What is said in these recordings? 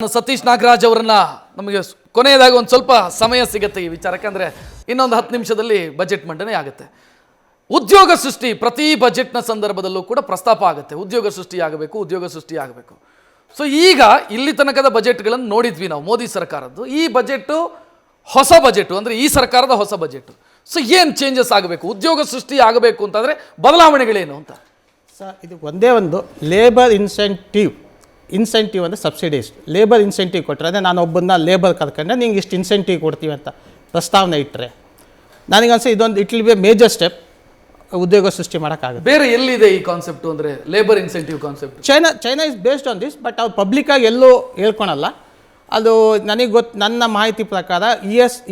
ಸತೀಶ್ ನಾಗರಾಜ್ ಅವರನ್ನ ನಮಗೆ ಕೊನೆಯದಾಗಿ ಒಂದು ಸ್ವಲ್ಪ ಸಮಯ ಸಿಗುತ್ತೆ ಈ ವಿಚಾರಕ್ಕೆ, ಅಂದರೆ ಇನ್ನೊಂದು 10 ನಿಮಿಷದಲ್ಲಿ ಬಜೆಟ್ ಮಂಡನೆ ಆಗುತ್ತೆ. ಉದ್ಯೋಗ ಸೃಷ್ಟಿ ಪ್ರತಿ ಬಜೆಟ್ನ ಸಂದರ್ಭದಲ್ಲೂ ಕೂಡ ಪ್ರಸ್ತಾಪ ಆಗುತ್ತೆ, ಉದ್ಯೋಗ ಸೃಷ್ಟಿ ಆಗಬೇಕು. ಸೊ ಈಗ ಇಲ್ಲಿ ತನಕದ ಬಜೆಟ್ಗಳನ್ನು ನೋಡಿದ್ವಿ ನಾವು, ಮೋದಿ ಸರ್ಕಾರದ್ದು. ಈ ಬಜೆಟು ಹೊಸ ಬಜೆಟು, ಅಂದರೆ ಈ ಸರ್ಕಾರದ ಹೊಸ ಬಜೆಟು. ಸೊ ಏನು ಚೇಂಜಸ್ ಆಗಬೇಕು, ಉದ್ಯೋಗ ಸೃಷ್ಟಿ ಆಗಬೇಕು ಅಂತಂದರೆ ಬದಲಾವಣೆಗಳೇನು ಅಂತ ಸರ್? ಇದು ಒಂದೇ ಒಂದು ಲೇಬರ್ ಇನ್ಸೆಂಟಿವ್ ಅಂದರೆ ಸಬ್ಸಿಡೀಸ್. ಲೇಬರ್ ಇನ್ಸೆಂಟಿವ್ ಕೊಟ್ಟರೆ, ಅಂದರೆ ನಾನು ಒಬ್ಬನ್ನ ಲೇಬರ್ ಕರ್ಕೊಂಡ್ರೆ ನಿಂಗೆ ಇಷ್ಟು ಇನ್ಸೆಂಟಿವ್ ಕೊಡ್ತೀವಿ ಅಂತ ಪ್ರಸ್ತಾವನೆ ಇಟ್ಟರೆ ನನಗನ್ಸು ಇದೊಂದು it will be major step ಉದ್ಯೋಗ ಸೃಷ್ಟಿ ಮಾಡೋಕ್ಕಾಗುತ್ತೆ. ಬೇರೆ ಎಲ್ಲಿದೆ ಈ ಕಾನ್ಸೆಪ್ಟು, ಅಂದರೆ labour incentive concept? China is based on this, but ಅವ್ರು ಪಬ್ಲಿಕ್ಕಾಗಿ ಎಲ್ಲೂ ಹೇಳ್ಕೊಳಲ್ಲ. ಅದು ನನಗೆ ನನ್ನ ಮಾಹಿತಿ ಪ್ರಕಾರ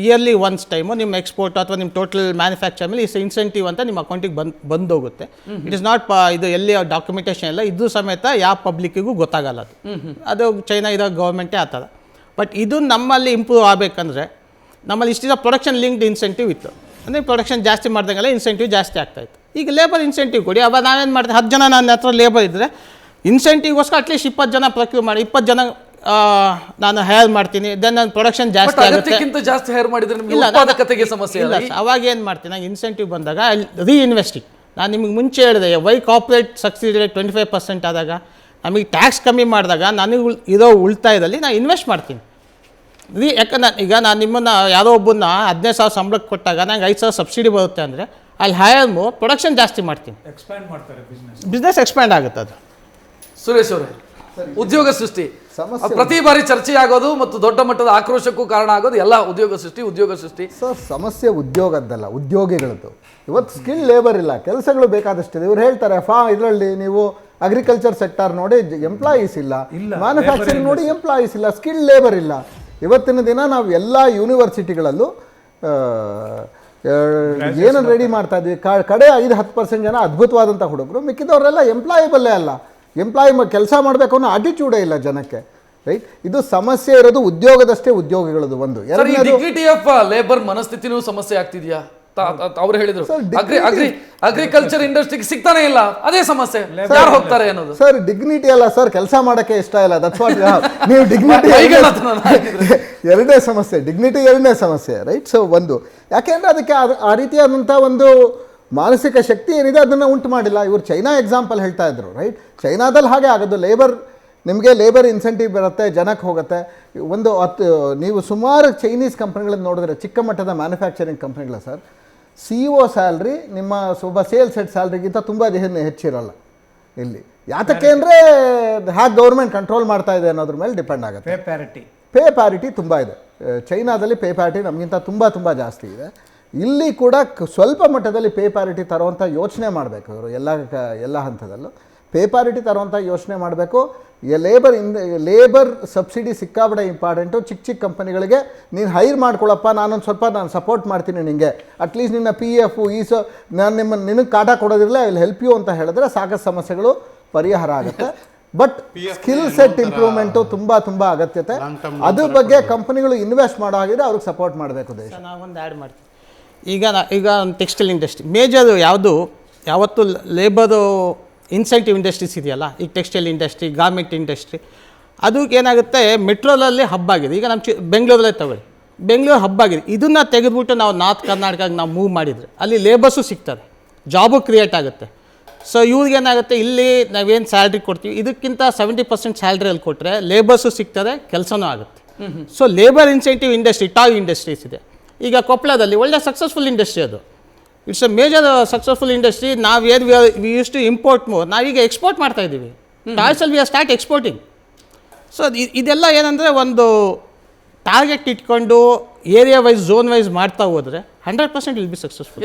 ಇಯರ್ಲಿ ಒನ್ಸ್ ಟೈಮು ನಿಮ್ಮ ಎಕ್ಸ್ಪೋರ್ಟ್ ಅಥವಾ ನಿಮ್ಮ ಟೋಟಲ್ ಮ್ಯಾನುಫ್ಯಾಕ್ಚರ್ ಮೇಲೆ ಈ ಇನ್ಸೆಂಟಿವ್ ಅಂತ ನಿಮ್ಮ ಅಕೌಂಟಿಗೆ ಬಂದೋಗುತ್ತೆ. ಇಟ್ ಇಸ್ ನಾಟ್ ಇದು ಎಲ್ಲಿ ಡಾಕ್ಯುಮೆಂಟೇಷನ್ ಇಲ್ಲ, ಇದು ಸಮೇತ ಯಾವ ಪಬ್ಲಿಕ್ಕಿಗೂ ಗೊತ್ತಾಗಲ್ಲ. ಅದು ಚೈನಾ ಇರೋ ಗೌರ್ಮೆಂಟೇ ಆ ಥರ. ಬಟ್ ಇದು ನಮ್ಮಲ್ಲಿ ಇಂಪ್ರೂವ್ ಆಗಬೇಕಂದ್ರೆ ನಮ್ಮಲ್ಲಿ ಇಷ್ಟಿದ ಪ್ರೊಡಕ್ಷನ್ ಲಿಂಕ್ಡ್ ಇನ್ಸೆಂಟಿವ್ ಇತ್ತು. ಅಂದರೆ ಪ್ರೊಡಕ್ಷನ್ ಜಾಸ್ತಿ ಮಾಡ್ದಂಗೆಲ್ಲ ಇನ್ಸೆಂಟಿವ್ ಜಾಸ್ತಿ ಆಗ್ತಾಯಿತ್ತು. ಈಗ ಲೇಬರ್ ಇನ್ಸೆಂಟಿವ್ ಕೊಡಿ. ಅವಾಗ ನಾವೇನು ಮಾಡ್ತೀವಿ, 10 ಜನ ನನ್ನ ಹತ್ರ ಲೇಬರ್ ಇದ್ದರೆ ಇನ್ಸೆಂಟಿವ್ಗೋಸ್ಕರ ಅಟ್ಲೀಸ್ಟ್ 20 ಜನ ಪ್ರೊಕ್ಯೂರ್ ಮಾಡಿ, 20 ಜನ ನಾನು ಹೈರ್ ಮಾಡ್ತೀನಿ. ದೆನ್ ನನ್ನ ಪ್ರೊಡಕ್ಷನ್ ಜಾಸ್ತಿ ಆಗುತ್ತೆ. ಜಾಸ್ತಿ ಹೈರ್ ಮಾಡಿದ್ರೆ ನಿಮಗೆ ಉತ್ಪಾದಕತೆಗೆ ಸಮಸ್ಯೆ ಇಲ್ಲ. ಅವಾಗ ಏನು ಮಾಡ್ತೀನಿ, ನಂಗೆ ಇನ್ಸೆಂಟಿವ್ ಬಂದಾಗ ರೀಇನ್ವೆಸ್ಟಿಂಗ್. ನಾನು ನಿಮಗೆ ಮುಂಚೆ ಹೇಳಿದೆ, ವೈ ಕಾರ್ಪೊರೇಟ್ ಸಬ್ಸಿಡಿ ರೇಟ್ 25% ಆದಾಗ, ನಮಗೆ ಟ್ಯಾಕ್ಸ್ ಕಮ್ಮಿ ಮಾಡಿದಾಗ ನನಗೆ ಇರೋ ಉಳಿತಾಯದಲ್ಲಿ ನಾನು ಇನ್ವೆಸ್ಟ್ ಮಾಡ್ತೀನಿ. ಯಾಕಂದ್ರೆ ಈಗ ನಾನು ನಿಮ್ಮನ್ನು ಯಾರೋ ಒಬ್ಬನ್ನ 15,000 ಸಂಬಳಕ್ಕೆ ಕೊಟ್ಟಾಗ ನಂಗೆ 5,000 ಸಬ್ಸಿಡಿ ಬರುತ್ತೆ ಅಂದರೆ ಅಲ್ಲಿ ಹೈರ್ ಪ್ರೊಡಕ್ಷನ್ ಜಾಸ್ತಿ ಮಾಡ್ತೀನಿ, ಬಿಸ್ನೆಸ್ ಎಕ್ಸ್ಪ್ಯಾಂಡ್ ಆಗುತ್ತೆ. ಅದು ಸುರೇಶ್ ಅವರೇ, ಉದ್ಯೋಗ ಸೃಷ್ಟಿ ಪ್ರತಿ ಬಾರಿ ಚರ್ಚೆ ಆಗೋದು ಮತ್ತು ದೊಡ್ಡ ಮಟ್ಟದ ಆಕ್ರೋಶಕ್ಕೂ ಕಾರಣ ಆಗೋದು ಎಲ್ಲ ಉದ್ಯೋಗ ಸೃಷ್ಟಿ. ಸರ್, ಸಮಸ್ಯೆ ಉದ್ಯೋಗದ್ದಲ್ಲ, ಉದ್ಯೋಗಿಗಳದ್ದು. ಇವತ್ತು ಸ್ಕಿಲ್ ಲೇಬರ್ ಇಲ್ಲ, ಕೆಲಸಗಳು ಬೇಕಾದಷ್ಟಿದೆ. ಇವ್ರು ಹೇಳ್ತಾರೆ ಇದರಲ್ಲಿ ನೀವು ಅಗ್ರಿಕಲ್ಚರ್ ಸೆಕ್ಟರ್ ನೋಡಿ ಎಂಪ್ಲಾಯೀಸ್ ಇಲ್ಲ, ಮ್ಯಾನುಫ್ಯಾಕ್ಚರಿಂಗ್ ನೋಡಿ ಎಂಪ್ಲಾಯೀಸ್ ಇಲ್ಲ, ಸ್ಕಿಲ್ ಲೇಬರ್ ಇಲ್ಲ. ಇವತ್ತಿನ ದಿನ ನಾವು ಎಲ್ಲ ಯೂನಿವರ್ಸಿಟಿಗಳಲ್ಲೂ ಏನನ್ನು ರೆಡಿ ಮಾಡ್ತಾ ಇದ್ವಿ, ಕಡೆ 5-10% ಜನ ಅದ್ಭುತವಾದಂಥ ಹುಡುಗರು, ಮಿಕ್ಕಿದವರೆಲ್ಲ ಎಂಪ್ಲಾಯಬಲ್ಲೇ ಅಲ್ಲ. ಕೆಲಸ ಮಾಡಬೇಕು ಅನ್ನೋ ಆಟಿಟ್ಯೂಡೇ ಇಲ್ಲ ಜನಕ್ಕೆ, ರೈಟ್? ಇದು ಸಮಸ್ಯೆ ಇರೋದು ಉದ್ಯೋಗದಷ್ಟೇ, ಉದ್ಯೋಗಿಗಳದು ಒಂದು. ಡಿಗ್ನಿಟಿ ಆಫ್ ಲೇಬರ್ ಮನಸ್ಥಿತಿನೂ ಸಮಸ್ಯೆ ಆಗ್ತಿದೆಯಾ? ಅವ್ರು ಹೇಳಿದ್ರು ಅಗ್ರಿಕಲ್ಚರ್ ಇಂಡಸ್ಟ್ರಿಗೆ ಸಿಗ್ತಾನೆ ಇಲ್ಲ, ಅದೇ ಸಮಸ್ಯೆ. ಯಾರು ಹೋಗ್ತಾರೆ ಅನ್ನೋದು. ಸರ್, ಡಿಗ್ನಿಟಿ ಅಲ್ಲ ಸರ್, ಕೆಲಸ ಮಾಡಕ್ಕೆ ಇಷ್ಟ ಇಲ್ಲ. ದಟ್ಸ್ ವಾಟ್ ನೀವು ಡಿಗ್ನಿಟಿ ಎರಡನೇ ಸಮಸ್ಯೆ, ಡಿಗ್ನಿಟಿ ಎರಡನೇ ಸಮಸ್ಯೆ, ರೈಟ್? ಸೊ ಒಂದು, ಯಾಕೆಂದ್ರೆ ಅದಕ್ಕೆ ಆ ರೀತಿಯಾದಂಥ ಒಂದು ಮಾನಸಿಕ ಶಕ್ತಿ ಏನಿದೆ ಅದನ್ನು ಉಂಟು ಮಾಡಿಲ್ಲ. ಇವರು ಚೈನಾ ಎಕ್ಸಾಂಪಲ್ ಹೇಳ್ತಾ ಇದ್ರು, ರೈಟ್? ಚೈನಾದಲ್ಲಿ ಹಾಗೆ ಆಗೋದು. ನಿಮಗೆ ಲೇಬರ್ ಇನ್ಸೆಂಟಿವ್ ಬರುತ್ತೆ, ಜನಕ್ಕೆ ಹೋಗುತ್ತೆ. ನೀವು ಸುಮಾರು ಚೈನೀಸ್ ಕಂಪ್ನಿಗಳನ್ನು ನೋಡಿದ್ರೆ, ಚಿಕ್ಕ ಮಟ್ಟದ ಮ್ಯಾನುಫ್ಯಾಕ್ಚರಿಂಗ್ ಕಂಪ್ನಿಗಳ ಸರ್, CEO ಸ್ಯಾಲ್ರಿ ನಿಮ್ಮ ಒಬ್ಬ ಸೇಲ್ಸ್ ಹೆಡ್ ಸ್ಯಾಲ್ರಿಗಿಂತ ತುಂಬ ಹೆಚ್ಚಿರಲ್ಲ ಇಲ್ಲಿ. ಯಾತಕ್ಕೆ ಅಂದರೆ ಹ್ಯಾಕ್ ಗೌರ್ಮೆಂಟ್ ಕಂಟ್ರೋಲ್ ಮಾಡ್ತಾ ಇದೆ ಅನ್ನೋದ್ರ ಮೇಲೆ ಡಿಪೆಂಡ್ ಆಗುತ್ತೆ. ಪೇ ಪ್ಯಾರಿಟಿ ತುಂಬ ಇದೆ ಚೈನಾದಲ್ಲಿ. ಪೇ ಪ್ಯಾರಿಟಿ ನಮಗಿಂತ ತುಂಬ ಜಾಸ್ತಿ ಇದೆ. ಇಲ್ಲಿ ಕೂಡ ಸ್ವಲ್ಪ ಮಟ್ಟದಲ್ಲಿ ಪೇ ಪ್ಯಾರಿಟಿ ತರುವಂಥ ಯೋಚನೆ ಮಾಡಬೇಕು ಇವರು. ಎಲ್ಲ ಹಂತದಲ್ಲೂ ಪೇ ಪ್ಯಾರಿಟಿ ತರುವಂಥ ಯೋಚನೆ ಮಾಡಬೇಕು. ಲೇಬರ್ ಸಬ್ಸಿಡಿ ಸಿಕ್ಕಾಬಡೆ ಇಂಪಾರ್ಟೆಂಟು. ಚಿಕ್ಕ ಕಂಪನಿಗಳಿಗೆ ನೀನು ಹೈರ್ ಮಾಡ್ಕೊಳ್ಳಪ್ಪ, ನಾನು ಸಪೋರ್ಟ್ ಮಾಡ್ತೀನಿ ನಿನಗೆ, ಅಟ್ಲೀಸ್ಟ್ ನಿನ್ನ PF ನಾನು ನಿನಗೆ ಕಾಟ ಕೊಡೋದಿರಲಿಲ್ಲ, ಐ ವಿಲ್ ಹೆಲ್ಪ್ ಯು ಅಂತ ಹೇಳಿದ್ರೆ ಸಾಕಷ್ಟು ಸಮಸ್ಯೆಗಳು ಪರಿಹಾರ ಆಗುತ್ತೆ. ಬಟ್ ಸ್ಕಿಲ್ ಸೆಟ್ ಇಂಪ್ರೂವ್ಮೆಂಟು ತುಂಬ ಅಗತ್ಯತೆ. ಅದ್ರ ಬಗ್ಗೆ ಕಂಪನಿಗಳು ಇನ್ವೆಸ್ಟ್ ಮಾಡೋ ಹಾಗಿದ್ರೆ ಅವ್ರಿಗೆ ಸಪೋರ್ಟ್ ಮಾಡಬೇಕು ದೇಶ. ನಾವೊಂದು ಆ್ಯಡ್ ಮಾಡ್ತೀನಿ. ಈಗ ಟೆಕ್ಸ್ಟೈಲ್ ಇಂಡಸ್ಟ್ರಿ ಮೇಜರ್ ಯಾವತ್ತು ಲೇಬರು ಇನ್ಸೆಂಟಿವ್ ಇಂಡಸ್ಟ್ರೀಸ್ ಇದೆಯಲ್ಲ, ಈಗ ಟೆಕ್ಸ್ಟೈಲ್ ಇಂಡಸ್ಟ್ರಿ, ಗಾರ್ಮೆಂಟ್ ಇಂಡಸ್ಟ್ರಿ, ಅದಕ್ಕೆ ಏನಾಗುತ್ತೆ, ಮೆಟ್ರೋಲಲ್ಲಿ ಹಬ್ ಆಗಿದೆ. ಈಗ ನಮ್ಮ ಬೆಂಗಳೂರಲ್ಲೇ ತಗೊಳ್ಳಿ, ಬೆಂಗಳೂರು ಹಬ್ ಆಗಿದೆ. ಇದನ್ನು ತೆಗೆದುಬಿಟ್ಟು ನಾವು ನಾರ್ತ್ ಕರ್ನಾಟಕಕ್ಕೆ ನಾವು ಮೂವ್ ಮಾಡಿದರೆ ಅಲ್ಲಿ ಲೇಬರ್ಸು ಸಿಗ್ತಾರೆ, ಜಾಬು ಕ್ರಿಯೇಟ್ ಆಗುತ್ತೆ. ಸೊ ಇವ್ರಿಗೇನಾಗುತ್ತೆ, ಇಲ್ಲಿ ನಾವೇನು ಸ್ಯಾಲ್ರಿ ಕೊಡ್ತೀವಿ ಇದಕ್ಕಿಂತ 70% ಸ್ಯಾಲ್ರಿಯಲ್ಲಿ ಕೊಟ್ಟರೆ ಲೇಬರ್ಸು ಸಿಗ್ತದೆ, ಕೆಲಸನೂ ಆಗುತ್ತೆ. So labour incentive industry, toy industries ಇದೆ. ಈಗ ಕೊಪ್ಪಳದಲ್ಲಿ ಒಳ್ಳೆ ಸಕ್ಸಸ್ಫುಲ್ ಇಂಡಸ್ಟ್ರಿ, ಅದು it's a major successful industry. We use to import more, ನಾವೀಗ ಎಕ್ಸ್ಪೋರ್ಟ್ ಮಾಡ್ತಾ ಇದ್ದೀವಿ. ಟಾಯ್ಸಲ್ಲಿ we are start exporting. So ಇದೆಲ್ಲ ಏನಂದರೆ ಒಂದು ಟಾರ್ಗೆಟ್ ಇಟ್ಕೊಂಡು ಏರಿಯಾ ವೈಸ್, ಝೋನ್ ವೈಸ್ ಮಾಡ್ತಾ ಹೋದರೆ 100% ವಿಲ್ ಬಿ ಸಕ್ಸಸ್ಫುಲ್.